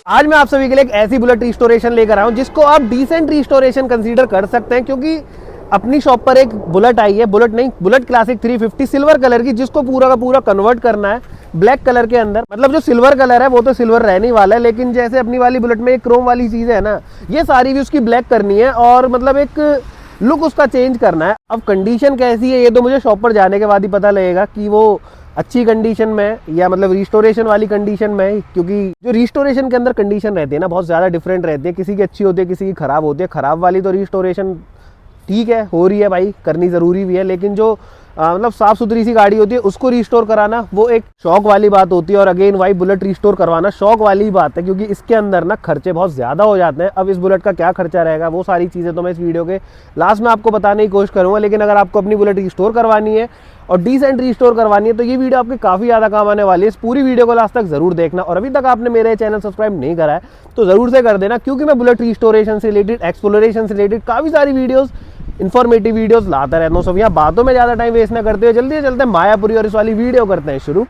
आज मैं आप सभी के लिए एक ऐसी बुलेट रिस्टोरेशन लेकर आया हूं जिसको आप डिसेंट रिस्टोरेशन कंसीडर कर सकते हैं, क्योंकि अपनी शॉप पर एक बुलेट आई है, बुलेट क्लासिक 350 सिल्वर कलर की, जिसको पूरा का पूरा कन्वर्ट करना है ब्लैक कलर के अंदर। मतलब जो सिल्वर कलर है वो तो सिल्वर रहने वाला है, लेकिन जैसे अपनी वाली बुलेट में एक क्रोम वाली चीज़ है ना, ये सारी भी उसकी ब्लैक करनी है और मतलब एक लुक उसका चेंज करना है। अब कंडीशन कैसी है ये तो मुझे शॉप पर जाने के बाद ही पता लगेगा कि वो अच्छी कंडीशन में या मतलब रिस्टोरेशन वाली कंडीशन में, क्योंकि जो रिस्टोरेशन के अंदर कंडीशन रहती है ना बहुत ज़्यादा डिफरेंट रहती है, किसी की अच्छी होती है किसी की ख़राब होती है। ख़राब वाली तो रिस्टोरेशन ठीक है, हो रही है भाई, करनी ज़रूरी भी है, लेकिन जो मतलब साफ़ सुथरी सी गाड़ी होती है उसको रिस्टोर कराना वो एक शौक वाली बात होती है। और अगेन भाई बुलेट रिस्टोर करवाना शौक वाली बात है, क्योंकि इसके अंदर ना खर्चे बहुत ज़्यादा हो जाते हैं। अब इस बुलेट का क्या खर्चा रहेगा वो सारी चीज़ें तो मैं इस वीडियो के लास्ट में आपको बताने की कोशिश करूँगा। लेकिन अगर आपको अपनी बुलेट रिस्टोर करवानी है और डिसेंट रिस्टोर करवानी है तो ये वीडियो आपके काफ़ी ज़्यादा काम आने वाली है। इस पूरी वीडियो को लास्ट तक ज़रूर देखना, और अभी तक आपने मेरे चैनल सब्सक्राइब नहीं करा है तो ज़रूर से कर देना, क्योंकि मैं बुलेट रिस्टोरेशन से रिलेटेड, एक्सप्लोरेशन से रिलेटेड काफ़ी सारी वीडियोज़, इन्फॉर्मेटिव वीडियोस लाता रहता हूँ। सब यहाँ बातों में ज़्यादा टाइम वेस्ट ना करते हुए जल्दी से चलते मायापुरी और इस वाली वीडियो करते हैं शुरू।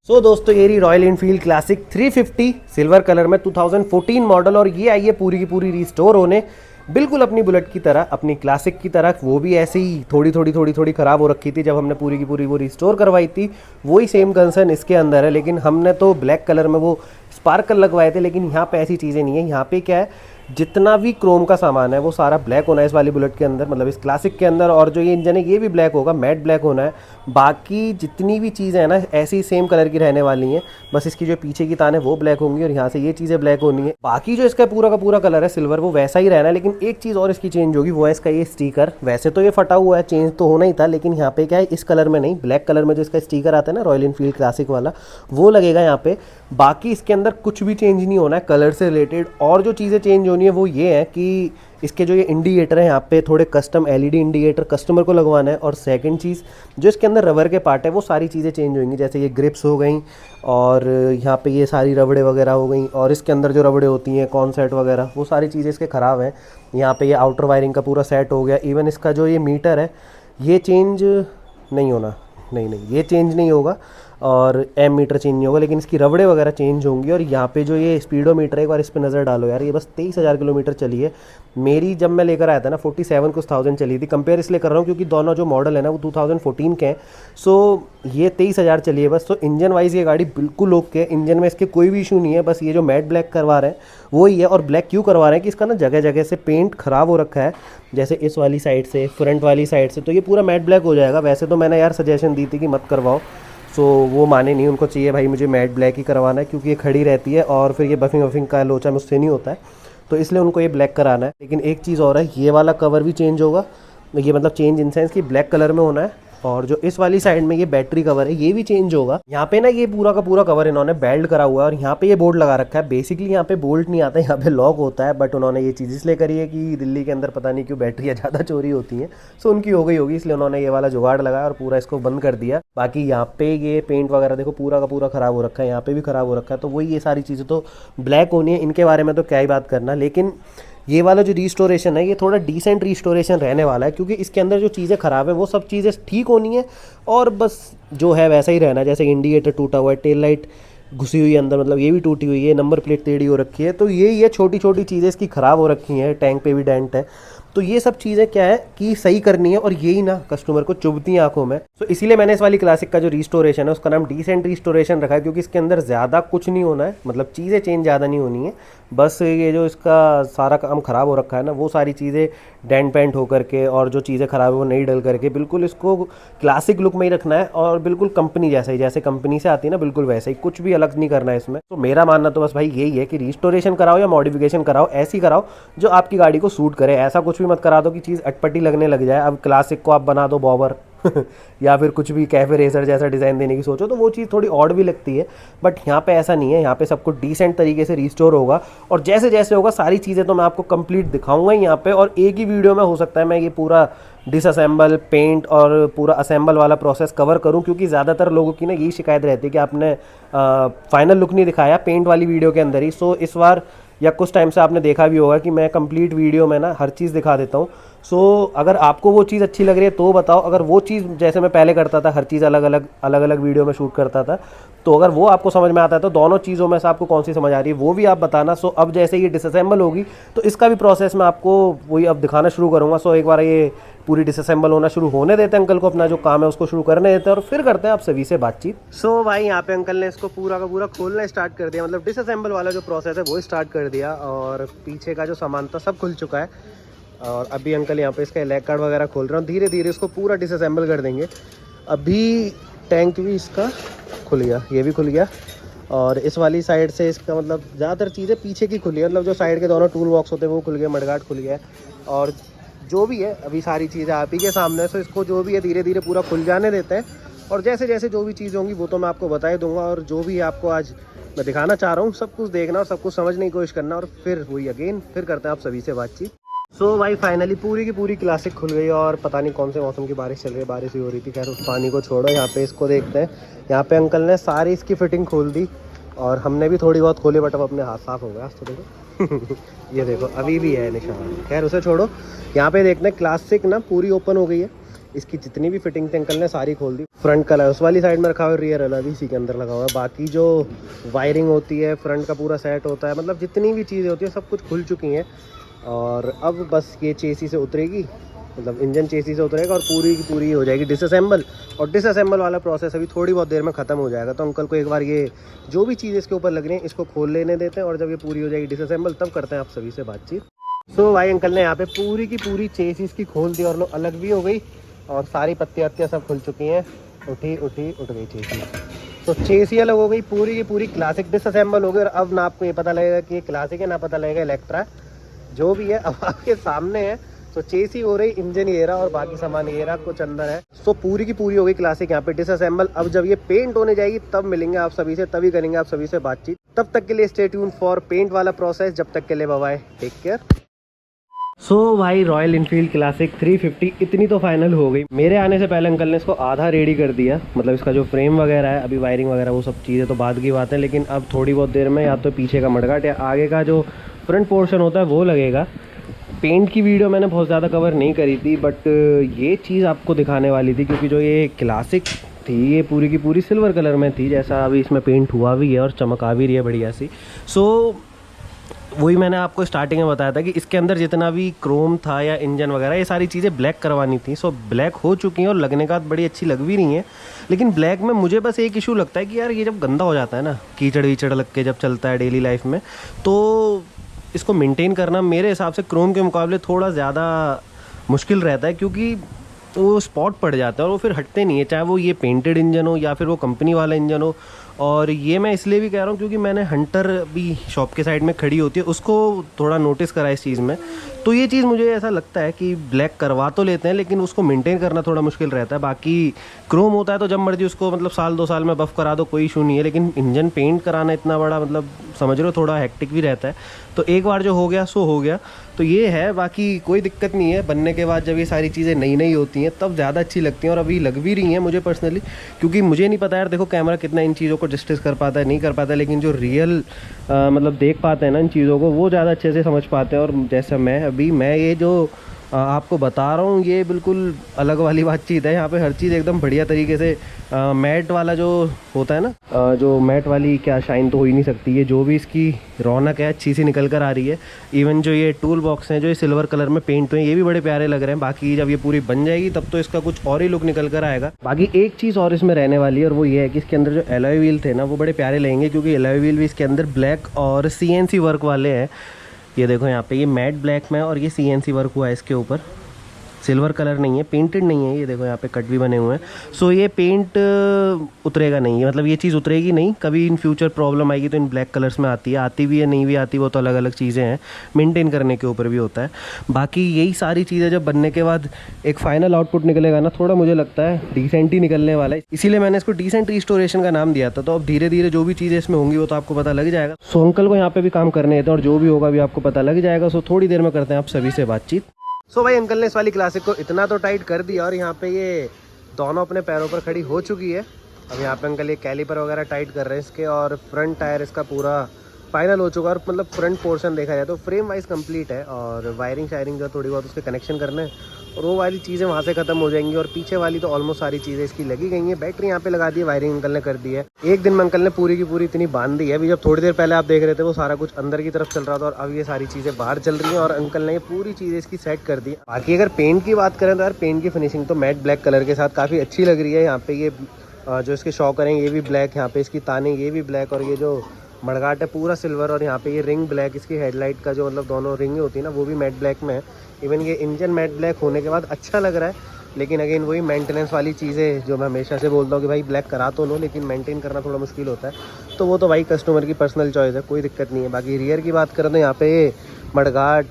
सो दोस्तों, ये रही royal Enfield classic 350 silver colour में 2014 मॉडल, और ये आई है पूरी की पूरी रिस्टोर होने, बिल्कुल अपनी बुलेट की तरह, अपनी क्लासिक की तरह। वो भी ऐसे ही थोड़ी ख़राब हो रखी थी जब हमने पूरी की पूरी वो रिस्टोर करवाई थी। वही सेम कंसर्न इसके अंदर है, लेकिन हमने तो ब्लैक कलर में वो स्पार्कल लगवाए थे, लेकिन यहाँ पे ऐसी चीज़ें नहीं है। यहाँ पे क्या है, जितना भी क्रोम का सामान है वो सारा ब्लैक होना है इस वाली बुलेट के अंदर, मतलब इस क्लासिक के अंदर। और जो ये इंजन है ये भी ब्लैक होगा, मैट ब्लैक होना है। बाकी जितनी भी चीज़ें हैं ना ऐसी सेम कलर की रहने वाली हैं, बस इसकी जो पीछे की तान है वो ब्लैक होंगी और यहाँ से ये चीज़ें ब्लैक होनी है। बाकी जो इसका पूरा का पूरा कलर है सिल्वर वो वैसा ही रहना है, लेकिन एक चीज़ और इसकी चेंज होगी, वो है इसका ये स्टिकर। वैसे तो ये फटा हुआ है, चेंज तो होना ही था, लेकिन यहाँ पे क्या है, इस कलर में नहीं, ब्लैक कलर में जो इसका स्टिकर आता है ना रॉयल एनफील्ड क्लासिक वाला, वो लगेगा यहाँ पे। बाकी इसके अंदर कुछ भी चेंज नहीं होना है कलर से रिलेटेड। और जो चीज़ें चेंज होनी है वो ये है कि इसके जो ये इंडिकेटर है यहाँ पे थोड़े कस्टम एलईडी इंडिकेटर कस्टमर को लगवाना है। और सेकंड चीज़, जो इसके अंदर रबर के पार्ट है वो सारी चीज़ें चेंज होंगी, जैसे ये ग्रिप्स हो गई और यहाँ पे ये सारी रबड़े वगैरह हो गई, और इसके अंदर जो रबड़े होती हैं कॉन सेट वगैरह वो सारी चीज़ें इसके ख़राब हैं। यहाँ पे ये आउटर वायरिंग का पूरा सेट हो गया। इवन इसका जो ये मीटर है ये चेंज नहीं होना, नहीं ये चेंज नहीं होगा, और एम मीटर चेंज नहीं होगा, लेकिन इसकी रबड़े वगैरह चेंज होंगी। और यहाँ पे जो ये स्पीडोमीटर है एक बार इस पर नज़र डालो यार, ये बस 23,000 किलोमीटर चली है। मेरी जब मैं लेकर आया था ना 47 कुछ थाउजेंड चली थी। कंपेयर इसलिए कर रहा हूँ क्योंकि दोनों जो मॉडल है ना वो 2014 के हैं, सो ये 23,000 चली है बस। तो इंजन वाइज ये गाड़ी बिल्कुल ओके है, इंजन में इसके कोई भी इशू नहीं है। बस ये जो मैट ब्लैक करवा रहे हैं वही है, और ब्लैक क्यों करवा रहे हैं कि इसका ना जगह जगह से पेंट ख़राब हो रखा है, जैसे इस वाली साइड से, फ्रंट वाली साइड से, तो ये पूरा मैट ब्लैक हो जाएगा। वैसे तो मैंने यार सजेशन दी थी कि मत करवाओ, सो वो माने नहीं, उनको चाहिए भाई मुझे मैट ब्लैक ही करवाना है, क्योंकि ये खड़ी रहती है और फिर ये बफिंग का लोचा मुझसे नहीं होता है, तो इसलिए उनको ये ब्लैक कराना है। लेकिन एक चीज़ और है, ये वाला कवर भी चेंज होगा, ये मतलब चेंज इन सेंस कि ब्लैक कलर में होना है। और जो इस वाली साइड में ये बैटरी कवर है ये भी चेंज होगा। यहाँ पे ना ये पूरा का पूरा कवर इन्होंने बेल्ट करा हुआ है, और यहाँ पे ये बोर्ड लगा रखा है। बेसिकली यहाँ पे बोल्ट नहीं आता है, यहाँ पे लॉक होता है, बट उन्होंने ये चीज़ इसलिए करी है कि दिल्ली के अंदर पता नहीं क्यों बैटरियाँ ज़्यादा चोरी होती हैं, सो उनकी हो गई होगी, इसलिए उन्होंने ये वाला जुगाड़ लगाया और पूरा इसको बंद कर दिया। बाकी यहाँ पे ये पेंट वगैरह देखो पूरा का पूरा ख़राब हो रखा है, यहाँ पे भी ख़राब हो रखा है, तो वही ये सारी चीज़ें तो ब्लैक होनी है। इनके बारे में तो क्या ही बात करना, लेकिन ये वाला जो रिस्टोरेशन है ये थोड़ा डिसेंट रिस्टोरेशन रहने वाला है, क्योंकि इसके अंदर जो चीज़ें ख़राब है वो सब चीज़ें ठीक होनी है, और बस जो है वैसा ही रहना है। जैसे इंडिकेटर टूटा हुआ है, टेल लाइट घुसी हुई है अंदर, मतलब ये भी टूटी हुई है, नंबर प्लेट टेढ़ी हो रखी है, तो ये छोटी छोटी चीज़ें इसकी ख़राब हो रखी हैं, टैंक पे भी डेंट है, तो ये सब चीज़ें क्या है कि सही करनी है, और यही ना कस्टमर को चुभती हैं आंखों में। तो इसीलिए मैंने इस वाली क्लासिक का जो रिस्टोरेशन है उसका नाम डिसेंट रिस्टोरेशन रखा है, क्योंकि इसके अंदर ज़्यादा कुछ नहीं होना है, मतलब चीज़ें चेंज ज़्यादा नहीं होनी है। बस ये जो इसका सारा काम ख़राब हो रखा है ना वो सारी चीज़ें डेंट पेंट होकर के, और जो चीज़ें ख़राब है वो नहीं डल करके बिल्कुल इसको क्लासिक लुक में ही रखना है, और बिल्कुल कंपनी जैसा ही, जैसे कंपनी से आती है ना बिल्कुल वैसे ही, कुछ भी अलग नहीं करना है इसमें। तो मेरा मानना तो बस भाई यही है कि रिस्टोरेशन कराओ या मॉडिफिकेशन कराओ, ऐसी कराओ जो आपकी गाड़ी को सूट करे। ऐसा कुछ भी मत करा दो कि चीज़ अटपटी लगने लग जाए। अब क्लासिक को आप बना दो बॉबर या फिर कुछ भी कैफे रेसर जैसा डिज़ाइन देने की सोचो तो वो चीज़ थोड़ी ऑड भी लगती है, बट यहाँ पे ऐसा नहीं है। यहाँ पे सब कुछ डिसेंट तरीके से रिस्टोर होगा, और जैसे जैसे होगा सारी चीज़ें तो मैं आपको कंप्लीट दिखाऊंगा ही यहाँ पे, और एक ही वीडियो में हो सकता है मैं ये पूरा डिसअसेंबल, पेंट और पूरा असेंबल वाला प्रोसेस कवर करूं, क्योंकि ज़्यादातर लोगों की ना यही शिकायत रहती है कि आपने फाइनल लुक नहीं दिखाया पेंट वाली वीडियो के अंदर ही। सो इस बार या कुछ टाइम से आपने देखा भी होगा कि मैं कंप्लीट वीडियो में ना हर चीज़ दिखा देता हूँ। सो अगर आपको वो चीज़ अच्छी लग रही है तो बताओ। अगर वो चीज़ जैसे मैं पहले करता था, हर चीज़ अलग अलग वीडियो में शूट करता था, तो अगर वो आपको समझ में आता है तो दोनों चीज़ों में से आपको कौन सी समझ आ रही है वो भी आप बताना। सो अब जैसे ये डिसअसेंबल होगी तो इसका भी प्रोसेस मैं आपको वही अब दिखाना शुरू करूँगा। सो एक बार ये पूरी डिसअसेंबल होना शुरू होने देते हैं, अंकल को अपना जो काम है उसको शुरू करने देते हैं और फिर करते हैं आप सभी से बातचीत। सो भाई यहाँ पे अंकल ने इसको पूरा का पूरा खोलना स्टार्ट कर दिया, मतलब डिसअसेंबल वाला जो प्रोसेस है वो स्टार्ट कर दिया और पीछे का जो सामान था सब खुल चुका है। और अभी अंकल यहाँ पे इसका इलेक्ट्रिक कार्ड वगैरह खोल रहे हैं, धीरे धीरे इसको पूरा डिसअसेंबल कर देंगे। अभी टैंक भी इसका खुल गया, ये भी खुल गया और इस वाली साइड से इसका मतलब ज़्यादातर चीज़ें पीछे की खुली है, मतलब जो साइड के दोनों टूल बॉक्स होते हैं वो खुल गए, मडगार्ड खुल गया और जो भी है अभी सारी चीज़ें आप ही के सामने। सो इसको जो भी है धीरे धीरे पूरा खुल जाने देते हैं और जैसे जैसे जो भी चीज़ होंगी वो तो मैं आपको बता ही दूंगा। और जो भी आपको आज मैं दिखाना चाह रहा हूँ सब कुछ देखना और सब कुछ समझने की कोशिश करना और फिर वही अगेन फिर करते हैं आप सभी से बातचीत। सो भाई फाइनली पूरी की पूरी क्लासिक खुल गई और पता नहीं कौन से मौसम की बारिश चल रही है, बारिश ही हो रही थी। खैर उस पानी को छोड़ो, यहाँ पे इसको देखते हैं। यहाँ पे अंकल ने सारी इसकी फिटिंग खोल दी और हमने भी थोड़ी बहुत खोली, बट अब अपने हाथ साफ हो गया तो देखो ये देखो अभी भी है निशान। खैर उसे छोड़ो, यहाँ पे देखते हैं क्लासिक ना पूरी ओपन हो गई है। इसकी जितनी भी फिटिंग थी अंकल ने सारी खोल दी। फ्रंट कलर उस वाली साइड में रखा हुआ है, रियर अलग इसी के अंदर लगा हुआ है। बाकी जो वायरिंग होती है, फ्रंट का पूरा सेट होता है, मतलब जितनी भी चीज़ें होती है सब कुछ खुल चुकी हैं। और अब बस ये चेसी से उतरेगी, मतलब इंजन चेसी से उतरेगा और पूरी की पूरी हो जाएगी डिसअसेंबल। और डिसअसेंबल वाला प्रोसेस अभी थोड़ी बहुत देर में ख़त्म हो जाएगा। तो अंकल को एक बार ये जो भी चीज़ इसके ऊपर लग रही है इसको खोल लेने देते हैं और जब ये पूरी हो जाएगी डिसअसेंबल तब करते हैं आप सभी से बातचीत। सो भाई अंकल ने यहाँ पे पूरी की पूरी चेसीस की खोल दी और लो अलग भी हो गई और सारी पत्तियाँ वत्तियाँ सब खुल चुकी हैं। उठ गई चेसी। तो चेसी अलग हो गई, पूरी की पूरी क्लासिक डिसअसेंबल हो गई। और अब ना आपको ये पता लगेगा कि ये क्लासिक है ना पता लगेगा इलेक्ट्रा, जो भी है अब आपके सामने है। तो चेसी हो रही, इंजन ये रहा और बाकी सामान ये रहा, कुछ अंदर है। सो पूरी की पूरी हो गई क्लासिक यहाँ पे डिसअसेंबल। अब जब ये पेंट होने जाएगी तब मिलेंगे आप सभी से, तभी करेंगे आप सभी से बातचीत। तब तक के लिए स्टे ट्यून फॉर पेंट वाला प्रोसेस। जब तक के लिए बाय बाय, टेक केयर। सो भाई रॉयल इनफील्ड क्लासिक 350 इतनी तो फाइनल हो गई। मेरे आने से पहले अंकल ने इसको आधा रेडी कर दिया, मतलब इसका जो फ्रेम वगैरह है, अभी वायरिंग वगैरह वो सब चीज़ें तो बाद की बात है। लेकिन अब थोड़ी बहुत देर में या तो पीछे का मडगाट या आगे का जो फ्रंट पोर्शन होता है वो लगेगा। पेंट की वीडियो मैंने बहुत ज़्यादा कवर नहीं करी थी, बट ये चीज़ आपको दिखाने वाली थी क्योंकि जो ये क्लासिक थी ये पूरी की पूरी सिल्वर कलर में थी, जैसा अभी इसमें पेंट हुआ भी है और चमक आ भी रही है बढ़िया सी। सो वही मैंने आपको स्टार्टिंग में बताया था कि इसके अंदर जितना भी क्रोम था या इंजन वगैरह ये सारी चीज़ें ब्लैक करवानी थी। सो ब्लैक हो चुकी हैं और लगने का बड़ी अच्छी लग भी रही हैं। लेकिन ब्लैक में मुझे बस एक इशू लगता है कि यार ये जब गंदा हो जाता है ना, कीचड़ वीचड़ लग के जब चलता है डेली लाइफ में, तो इसको मेंटेन करना मेरे हिसाब से क्रोम के मुकाबले थोड़ा ज़्यादा मुश्किल रहता है, क्योंकि वो स्पॉट पड़ जाता है और वो फिर हटते नहीं है, चाहे वो ये पेंटेड इंजन हो या फिर वो कंपनी वाला इंजन हो। और ये मैं इसलिए भी कह रहा हूँ क्योंकि मैंने हंटर भी शॉप के साइड में खड़ी होती है उसको थोड़ा नोटिस करा इस चीज़ में। तो ये चीज़ मुझे ऐसा लगता है कि ब्लैक करवा तो लेते हैं लेकिन उसको मेंटेन करना थोड़ा मुश्किल रहता है। बाकी क्रोम होता है तो जब मर्जी उसको मतलब साल 2 साल में बफ़ करा दो, कोई इशू नहीं है। लेकिन इंजन पेंट कराना इतना बड़ा मतलब समझ रहे हो थोड़ा हेक्टिक भी रहता है। तो एक बार जो हो गया सो हो गया, तो ये है, बाकी कोई दिक्कत नहीं है। बनने के बाद जब ये सारी चीज़ें नई नई होती हैं तब ज़्यादा अच्छी लगती हैं और अभी लग भी रही हैं मुझे पर्सनली, क्योंकि मुझे नहीं पता यार देखो कैमरा कितना इन चीज़ों को जस्टिस कर पाता है नहीं कर पाता है, लेकिन जो रियल मतलब देख पाते हैं ना इन चीज़ों को वो ज़्यादा अच्छे से समझ पाते हैं। और जैसा मैं ये जो आपको बता रहा हूँ ये बिल्कुल अलग वाली बातचीत है। यहाँ पे हर चीज़ एकदम बढ़िया तरीके से मैट वाला जो होता है ना, जो मैट वाली क्या शाइन तो हो ही नहीं सकती, ये जो भी इसकी रौनक है अच्छी सी निकल कर आ रही है। इवन जो ये टूल बॉक्स हैं जो ये सिल्वर कलर में पेंट हुए हैं ये भी बड़े प्यारे लग रहे हैं। बाकी जब ये पूरी बन जाएगी तब तो इसका कुछ और ही लुक निकल कर आएगा। बाकी एक चीज़ और इसमें रहने वाली है और वो ये है कि इसके अंदर जो एलॉय व्हील थे ना वो बड़े प्यारे लगेंगे, क्योंकि एलॉय व्हील भी इसके अंदर ब्लैक और CNC वर्क वाले हैं। ये देखो यहाँ पे ये मैट ब्लैक में और ये CNC वर्क हुआ है इसके ऊपर, सिल्वर कलर नहीं है, पेंटेड नहीं है। ये देखो यहाँ पे कट भी बने हुए हैं। सो ये पेंट उतरेगा नहीं, मतलब ये चीज़ उतरेगी नहीं। कभी इन फ्यूचर प्रॉब्लम आएगी तो इन ब्लैक कलर्स में आती भी है नहीं भी आती, वो तो अलग अलग चीज़ें हैं, मेंटेन करने के ऊपर भी होता है। बाकी यही सारी चीज़ें जब बनने के बाद एक फाइनल आउटपुट निकलेगा ना, थोड़ा मुझे लगता है डिसेंट ही निकलने वाला है, इसीलिए मैंने इसको डिसेंट रिस्टोरेशन का नाम दिया था। तो अब धीरे धीरे जो भी चीज़ें इसमें होंगी वो तो आपको पता लग जाएगा। सो अंकल को यहाँ पे भी काम करने देते हैं और जो भी होगा भी आपको पता लग जाएगा। सो थोड़ी देर में करते हैं आप सभी से बातचीत। सो भाई अंकल ने इस वाली क्लासिक को इतना तो टाइट कर दिया और यहाँ पे ये दोनों अपने पैरों पर खड़ी हो चुकी है। अब यहाँ पे अंकल ये कैलिपर वगैरह टाइट कर रहे हैं इसके, और फ्रंट टायर इसका पूरा फाइनल हो चुका है। और मतलब फ्रंट पोर्शन देखा जाए तो फ्रेम वाइज कंप्लीट है, और वायरिंग शायरिंग जो थोड़ी बहुत उसके कनेक्शन करने हैं और वो वाली चीज़ें वहाँ से खत्म हो जाएंगी। और पीछे वाली तो ऑलमोस्ट सारी चीज़ें इसकी लगी गई हैं। बैटरी यहाँ पे लगा दी है, वायरिंग अंकल ने कर दी है। एक दिन में अंकल ने पूरी की पूरी इतनी बांध दी है। अभी जब थोड़ी देर पहले आप देख रहे थे वो सारा कुछ अंदर की तरफ चल रहा था, और अब ये सारी चीज़ें बाहर चल रही हैं, और अंकल ने ये पूरी चीज़ें इसकी सेट कर दी। बाकी अगर पेंट की बात करें तो यार पेंट की फिनिशिंग तो मैट ब्लैक कलर के साथ काफ़ी अच्छी लग रही है। यहाँ पे ये जो इसके शॉकर हैं ये भी ब्लैक, यहाँ पे इसकी ताने ये भी ब्लैक, और ये जो मड़गाट है पूरा सिल्वर, और यहाँ पे ये रिंग ब्लैक, इसकी हेडलाइट का जो मतलब दोनों रिंग होती है ना वो भी मैट ब्लैक में है। इवन ये इंजन मैट ब्लैक होने के बाद अच्छा लग रहा है, लेकिन अगेन वही मेंटेनेंस वाली चीज़ें जो मैं हमेशा से बोलता हूँ कि भाई ब्लैक करा तो लो, लेकिन मेंटेन करना थोड़ा मुश्किल होता है। तो वो तो भाई कस्टमर की पर्सनल चॉइस है, कोई दिक्कत नहीं है। बाकी रियर की बात करें तो यहाँ पे मड़गाट,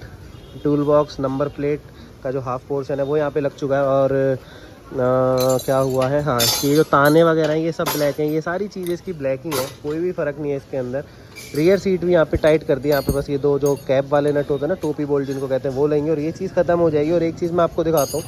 टूल बॉक्स, नंबर प्लेट का जो हाफ पोर्शन है वो यहाँ पे लग चुका है। और क्या हुआ है, हाँ ये जो ताने वगैरह हैं ये सब ब्लैक हैं, ये सारी चीज़ें इसकी ब्लैक ही हैं, कोई भी फ़र्क नहीं है इसके अंदर। रियर सीट भी यहाँ पे टाइट कर दिया, यहाँ पे बस ये दो जो कैप वाले नट होते हैं ना, टोपी बोल्ट जिनको कहते हैं, वो लेंगे और ये चीज़ खत्म हो जाएगी। और एक चीज़ मैं आपको दिखाता हूँ,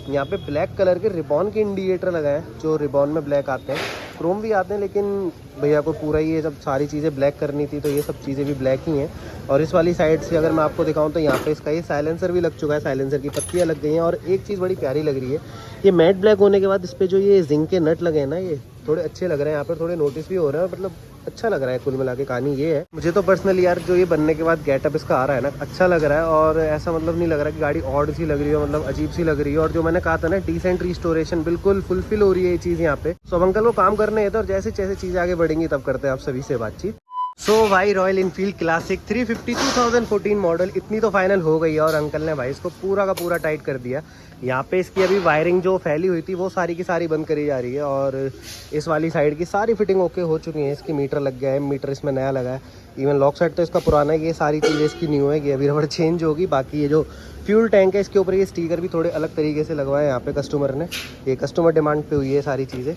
यहाँ पे ब्लैक कलर के रिबॉन के इंडिकेटर लगाए हैं, जो रिबॉन में ब्लैक आते हैं, क्रोम भी आते हैं, लेकिन भैया को पूरा ये सब सारी चीज़ें ब्लैक करनी थी तो ये सब चीज़ें भी ब्लैक ही हैं। और इस वाली साइड से अगर मैं आपको दिखाऊं तो यहाँ पे इसका ये साइलेंसर भी लग चुका है, साइलेंसर की पत्तियाँ लग गई हैं। और एक चीज़ बड़ी प्यारी लग रही है, ये मैट ब्लैक होने के बाद इस पर जो ये जिंक के नट लगे हैं ना, ये थोड़े अच्छे लग रहे हैं, यहाँ पर थोड़े नोटिस भी हो रहे हैं, मतलब अच्छा लग रहा है। कुल मिला के कहानी ये है, मुझे तो पर्सनली यार जो ये बनने के बाद गेटअप इसका आ रहा है ना, अच्छा लग रहा है। और ऐसा मतलब नहीं लग रहा कि गाड़ी ऑड सी लग रही है, मतलब अजीब सी लग रही है। और जो मैंने कहा था ना डिसेंट रिस्टोरेशन, बिल्कुल फुलफिल हो रही है ये चीज़ यहाँ पे। सो अंकल वो काम करने हैं तो, और जैसे जैसे चीज़ें आगे बढ़ेंगी तब करते हैं आप सभी से बातचीत। सो भाई रॉयल इनफील्ड क्लासिक 350 2014 मॉडल इतनी तो फाइनल हो गई है, और अंकल ने भाई इसको पूरा का पूरा टाइट कर दिया। यहाँ पे इसकी अभी वायरिंग जो फैली हुई थी वो सारी की सारी बंद करी जा रही है, और इस वाली साइड की सारी फिटिंग ओके हो चुकी है। इसकी मीटर लग गया है, मीटर इसमें नया लगा है, इवन लॉक सेट तो इसका पुराना है। ये सारी चीज़ें इसकी न्यू है, ये अभी रबड़ चेंज होगी। बाकी ये जो फ्यूल टैंक है इसके ऊपर ये स्टिकर भी थोड़े अलग तरीके से लगवाए यहाँ पे कस्टमर ने, ये कस्टमर डिमांड पे हुई है सारी चीज़ें।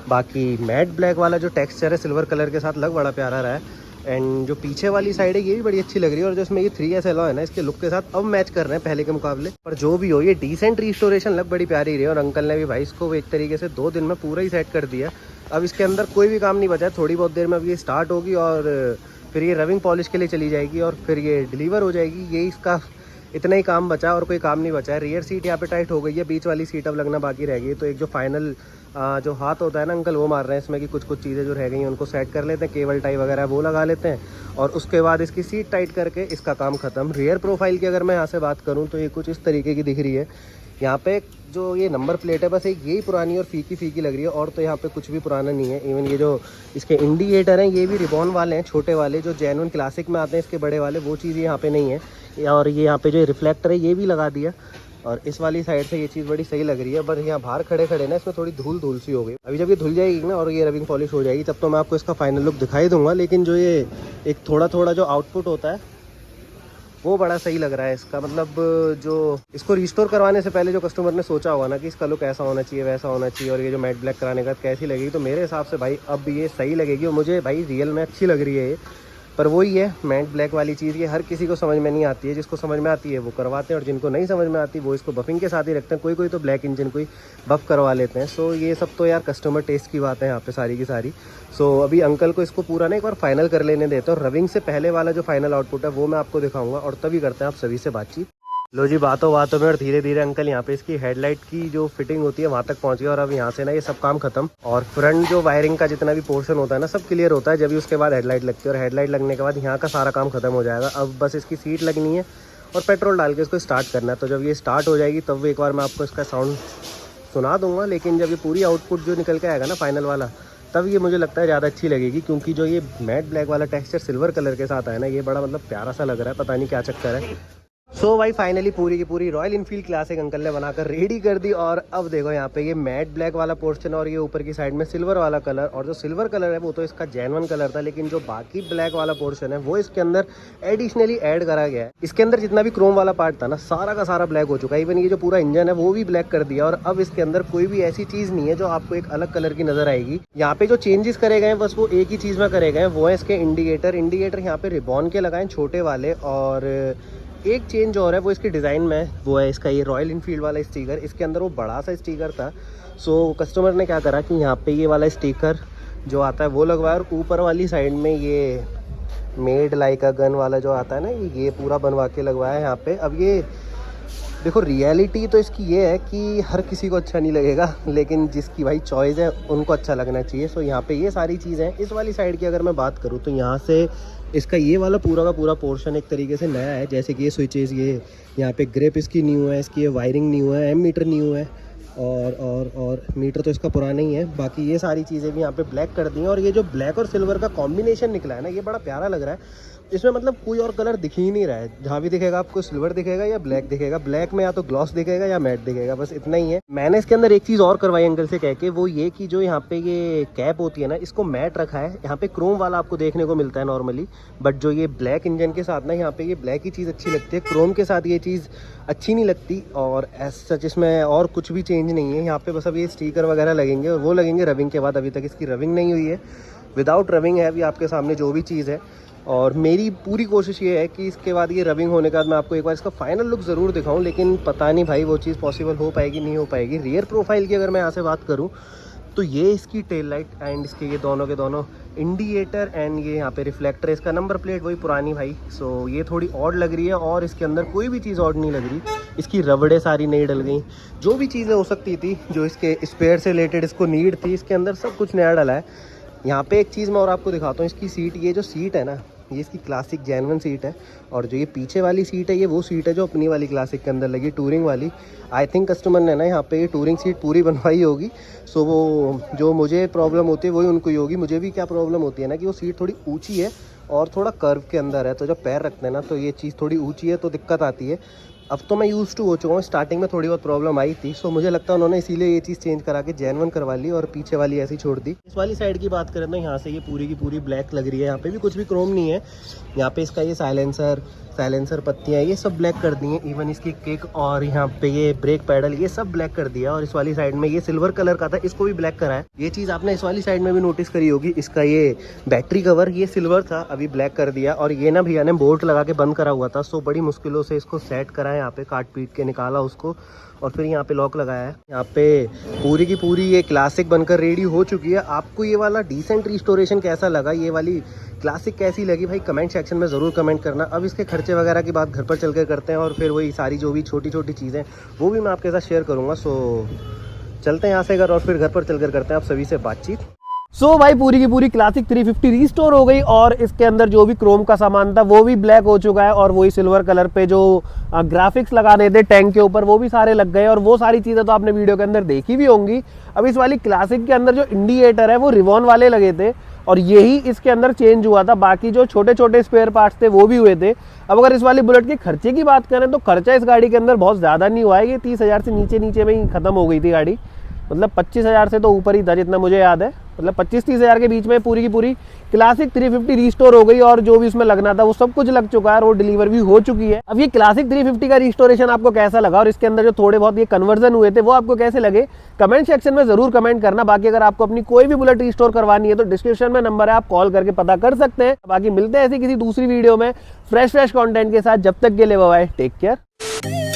बाकी मैट ब्लैक वाला जो टेक्सचर है सिल्वर कलर के साथ लग बड़ा प्यारा रहा है। एंड जो पीछे वाली साइड है ये भी बड़ी अच्छी लग रही है, और जो इसमें ये 3S एलॉय है ना इसके लुक के साथ अब मैच कर रहे हैं पहले के मुकाबले। पर जो भी हो ये डिसेंट रिस्टोरेशन लग बड़ी प्यारी रही है, और अंकल ने भी भाई इसको एक तरीके से 2 दिन में पूरा ही सेट कर दिया। अब इसके अंदर कोई भी काम नहीं बचा है, थोड़ी बहुत देर में अब ये स्टार्ट होगी और फिर ये रविंग पॉलिश के लिए चली जाएगी, और फिर ये डिलीवर हो जाएगी। यही इसका इतना ही काम बचा और कोई काम नहीं बचा है। रियर सीट यहाँ पे टाइट हो गई है, बीच वाली सीट अब लगना बाकी रह गई। तो एक जो फाइनल जो हाथ होता है ना अंकल वो मार रहे हैं इसमें, कि कुछ कुछ चीज़ें जो रह गई हैं उनको सेट कर लेते हैं, केबल टाई वगैरह वो लगा लेते हैं, और उसके बाद इसकी सीट टाइट करके इसका काम ख़त्म। रियर प्रोफाइल की अगर मैं यहाँ से बात करूँ तो ये कुछ इस तरीके की दिख रही है। यहाँ पे जो ये नंबर प्लेट है बस एक यही पुरानी और फीकी फीकी लग रही है, और तो यहाँ पे कुछ भी पुराना नहीं है। इवन ये जो इसके इंडिकेटर हैं ये भी रिबॉन वाले हैं, छोटे वाले जो जेन्युइन क्लासिक में आते हैं इसके बड़े वाले, वो चीज़ यहाँ पे नहीं है। और ये यहाँ पे जो रिफ्लेक्टर है ये भी लगा दिया, और इस वाली साइड से ये चीज़ बड़ी सही लग रही है। बट यहाँ बाहर खड़े खड़े ना इसमें थोड़ी धूल सी हो गई। अभी जब ये धुल जाएगी ना और ये रबिंग पॉलिश हो जाएगी तब तो मैं आपको इसका फाइनल लुक दिखाई दूंगा। लेकिन जो ये एक थोड़ा थोड़ा जो आउटपुट होता है वो बड़ा सही लग रहा है इसका। मतलब जो इसको रिस्टोर करवाने से पहले जो कस्टमर ने सोचा होगा ना कि इसका लुक ऐसा होना चाहिए वैसा होना चाहिए, और ये जो मैट ब्लैक कराने का कैसी लगेगी, तो मेरे हिसाब से भाई अब ये सही लगेगी। और मुझे भाई रियल में अच्छी लग रही है ये। पर वही है मैट ब्लैक वाली चीज़, ये हर किसी को समझ में नहीं आती है। जिसको समझ में आती है वो करवाते हैं, और जिनको नहीं समझ में आती वो इसको बफिंग के साथ ही रखते हैं। कोई कोई तो ब्लैक इंजन कोई बफ करवा लेते हैं। सो ये सब तो यार कस्टमर टेस्ट की बात है यहाँ पे सारी की सारी। सो अभी अंकल को इसको पूरा ना एक बार फाइनल कर लेने देते हैं, और रविंग से पहले वाला जो फाइनल आउटपुट है वो मैं आपको दिखाऊंगा, और तभी करते हैं आप सभी से बातचीत। लो जी, बातों बातों में और धीरे धीरे अंकल यहाँ पे इसकी हेडलाइट की जो फिटिंग होती है वहाँ तक पहुँच गया, और अब यहाँ से ना ये सब काम खत्म। और फ्रंट जो वायरिंग का जितना भी पोर्शन होता है ना सब क्लियर होता है जब भी उसके बाद हेडलाइट लगती है, और हेडलाइट लगने के बाद यहाँ का सारा काम खत्म हो जाएगा। अब बस इसकी सीट लगनी है और पेट्रोल डाल के इसको स्टार्ट करना है। तो जब ये स्टार्ट हो जाएगी तब एक बार मैं आपको इसका साउंड सुना दूंगा। लेकिन जब ये पूरी आउटपुट जो निकल के आएगा ना फाइनल वाला, तब ये मुझे लगता है ज़्यादा अच्छी लगेगी, क्योंकि जो ये मैट ब्लैक वाला टेक्सचर सिल्वर कलर के साथ आया ना ये बड़ा मतलब प्यारा सा लग रहा है, पता नहीं क्या चक्कर है। सो भाई फाइनली पूरी की पूरी रॉयल इनफील्ड क्लासिक अंकल ने बनाकर रेडी कर दी। और अब देखो यहाँ पे ये मैट ब्लैक वाला पोर्शन और ये ऊपर की साइड में सिल्वर वाला कलर, और जो सिल्वर कलर है वो तो इसका जेन्युइन कलर था, लेकिन जो बाकी ब्लैक वाला पोर्शन है वो इसके अंदर एडिशनली ऐड करा गया है। इसके अंदर जितना भी क्रोम वाला पार्ट था ना सारा का सारा ब्लैक हो चुका है। इवन ये जो पूरा इंजन है वो भी ब्लैक कर दिया, और अब इसके अंदर कोई भी ऐसी चीज़ नहीं है जो आपको एक अलग कलर की नजर आएगी। यहाँ पे जो चेंजेस करे गए हैं बस वो एक ही चीज़ में करे गए हैं, वो है इसके इंडिकेटर यहाँ पे रिबॉन के लगाए छोटे वाले। और एक चेंज और है वो इसके डिज़ाइन में, वो है इसका ये रॉयल इनफील्ड वाला स्टिकर। इसके अंदर वो बड़ा सा स्टिकर था, सो कस्टमर ने क्या करा कि यहाँ पे ये वाला स्टिकर जो आता है वो लगवाया, और ऊपर वाली साइड में ये मेड लाइक अ गन वाला जो आता है ना, ये पूरा बनवा के लगवाया है यहाँ पे। अब ये देखो रियलिटी तो इसकी ये है कि हर किसी को अच्छा नहीं लगेगा, लेकिन जिसकी भाई चॉइस है उनको अच्छा लगना चाहिए। सो यहाँ पे ये सारी चीज़ें हैं। इस वाली साइड की अगर मैं बात करूँ तो यहाँ से इसका ये वाला पूरा का पूरा पोर्शन एक तरीके से नया है। जैसे कि ये स्विचेस, ये यहाँ पे ग्रिप इसकी न्यू है, इसकी ये वायरिंग न्यू है, एम मीटर न्यू है, और मीटर तो इसका पुराना ही है। बाकी ये सारी चीज़ें भी यहाँ पे ब्लैक कर दी हैं। और ये जो ब्लैक और सिल्वर का कॉम्बिनेशन निकला है ना, ये बड़ा प्यारा लग रहा है। इसमें मतलब कोई और कलर दिख ही नहीं रहा है। जहाँ भी दिखेगा आपको सिल्वर दिखेगा या ब्लैक दिखेगा। ब्लैक में या तो ग्लॉस दिखेगा या मैट दिखेगा, बस इतना ही है। मैंने इसके अंदर एक चीज़ और करवाई अंकल से कह के, वो ये कि जो यहाँ पे ये कैप होती है ना, इसको मैट रखा है। यहाँ पे क्रोम वाला आपको देखने को मिलता है नॉर्मली, बट जो ये ब्लैक इंजन के साथ ना, यहाँ पे ये ब्लैक ही चीज़ अच्छी लगती है, क्रोम के साथ ये चीज़ अच्छी नहीं लगती। और एज सच इसमें और कुछ भी चेंज नहीं है। यहाँ पे बस अब ये स्टिकर वगैरह लगेंगे, और वो लगेंगे रबिंग के बाद। अभी तक इसकी रबिंग नहीं हुई है, विदाउट रबिंग है अभी आपके सामने जो भी चीज़ है। और मेरी पूरी कोशिश ये है कि इसके बाद ये रबिंग होने के बाद मैं आपको एक बार इसका फाइनल लुक ज़रूर दिखाऊं, लेकिन पता नहीं भाई वो चीज़ पॉसिबल हो पाएगी नहीं हो पाएगी। रियर प्रोफाइल की अगर मैं यहाँ से बात करूं तो ये इसकी टेल लाइट एंड इसके ये दोनों के दोनों इंडिकेटर एंड ये यहाँ पे रिफ्लेक्टर है। इसका नंबर प्लेट वही पुरानी भाई। सो ये थोड़ी ऑड लग रही है, और इसके अंदर कोई भी चीज़ ऑड नहीं लग रही। इसकी रबड़े सारी नहीं डल गई। जो भी चीज़ें हो सकती थी, जो इसके स्पेयर से रिलेटेड इसको नीड थी, इसके अंदर सब कुछ नया डला है। यहाँ पे एक चीज़ मैं और आपको दिखाता हूँ। इसकी सीट, ये जो सीट है ना, ये इसकी क्लासिक जेन्युइन सीट है। और जो ये पीछे वाली सीट है, ये वो सीट है जो अपनी वाली क्लासिक के अंदर लगी, टूरिंग वाली। आई थिंक कस्टमर ने ना यहाँ पे ये टूरिंग सीट पूरी बनवाई होगी। सो वो जो मुझे प्रॉब्लम होती है वही उनको ही होगी। मुझे भी क्या प्रॉब्लम होती है ना कि वो सीट थोड़ी ऊंची है और थोड़ा कर्व के अंदर है, तो जब पैर रखते हैं ना तो ये चीज़ थोड़ी ऊंची है तो दिक्कत आती है। अब तो मैं यूज़ टू हो चुका हूँ, स्टार्टिंग में थोड़ी बहुत प्रॉब्लम आई थी। सो मुझे लगता है उन्होंने इसीलिए ये चीज़ चेंज करा के जेन्युइन करवा ली और पीछे वाली ऐसी छोड़ दी। इस वाली साइड की बात करें तो यहाँ से ये पूरी की पूरी ब्लैक लग रही है। यहाँ पे भी कुछ भी क्रोम नहीं है। यहाँ पे इसका ये साइलेंसर पत्तियाँ ये सब ब्लैक कर दी हैं। इवन इसकी किक और यहाँ पे ये ब्रेक पैडल ये सब ब्लैक कर दिया। और इस वाली साइड में ये सिल्वर कलर का था, इसको भी ब्लैक करा है। ये चीज़ आपने इस वाली साइड में भी नोटिस करी होगी। इसका ये बैटरी कवर ये सिल्वर था, अभी ब्लैक कर दिया। और ये ना भैया ने बोल्ट लगा के बंद करा हुआ था। सो बड़ी मुश्किलों से इसको सेट करा है, यहाँ पे काट पीट के निकाला उसको, और फिर यहाँ पे लॉक लगाया है। यहाँ पे पूरी की पूरी ये क्लासिक बनकर रेडी हो चुकी है। आपको ये वाला डिसेंट रिस्टोरेशन कैसा लगा, ये वाली क्लासिक कैसी लगी भाई, कमेंट सेक्शन में ज़रूर कमेंट करना। अब इसके खर्चे वगैरह की बात घर पर चल कर करते हैं, और फिर वही सारी जो भी छोटी छोटी चीज़ें वो भी मैं आपके साथ शेयर करूँगा। सो चलते हैं यहाँ से घर, और फिर घर पर चल कर करते हैं आप सभी से बातचीत। सो भाई पूरी की पूरी क्लासिक 350 रिस्टोर हो गई, और इसके अंदर जो भी क्रोम का सामान था वो भी ब्लैक हो चुका है। और वही सिल्वर कलर पे जो ग्राफिक्स लगाने थे टैंक के ऊपर वो भी सारे लग गए। और वो सारी चीज़ें तो आपने वीडियो के अंदर देखी भी होंगी। अब इस वाली क्लासिक के अंदर जो इंडिकेटर है वो रिवॉन वाले लगे थे, और यही इसके अंदर चेंज हुआ था। बाकी जो छोटे छोटे स्पेयर पार्ट्स थे वो भी हुए थे। अब अगर इस वाली बुलेट के खर्चे की बात करें तो खर्चा इस गाड़ी के अंदर बहुत ज़्यादा नहीं हुआ है। ये 30,000 से नीचे में ही ख़त्म हो गई थी गाड़ी। मतलब 25,000 से तो ऊपर ही था जितना मुझे याद है। मतलब 25-30 हज़ार के बीच में पूरी की पूरी क्लासिक 350 रिस्टोर हो गई, और जो भी उसमें लगना था वो सब कुछ लग चुका है और वो डिलीवर भी हो चुकी है। अब ये क्लासिक 350 का रिस्टोरेशन आपको कैसा लगा, और इसके अंदर जो थोड़े बहुत ये कन्वर्जन हुए थे वो आपको कैसे लगे, कमेंट सेक्शन में जरूर कमेंट करना। बाकी अगर आपको अपनी कोई भी बुलेट रिस्टोर करवानी है तो डिस्क्रिप्शन में नंबर है, आप कॉल करके पता कर सकते हैं। बाकी मिलते हैं ऐसी किसी दूसरी वीडियो में फ्रेश कंटेंट के साथ। जब तक के लिए बाय बाय, टेक केयर।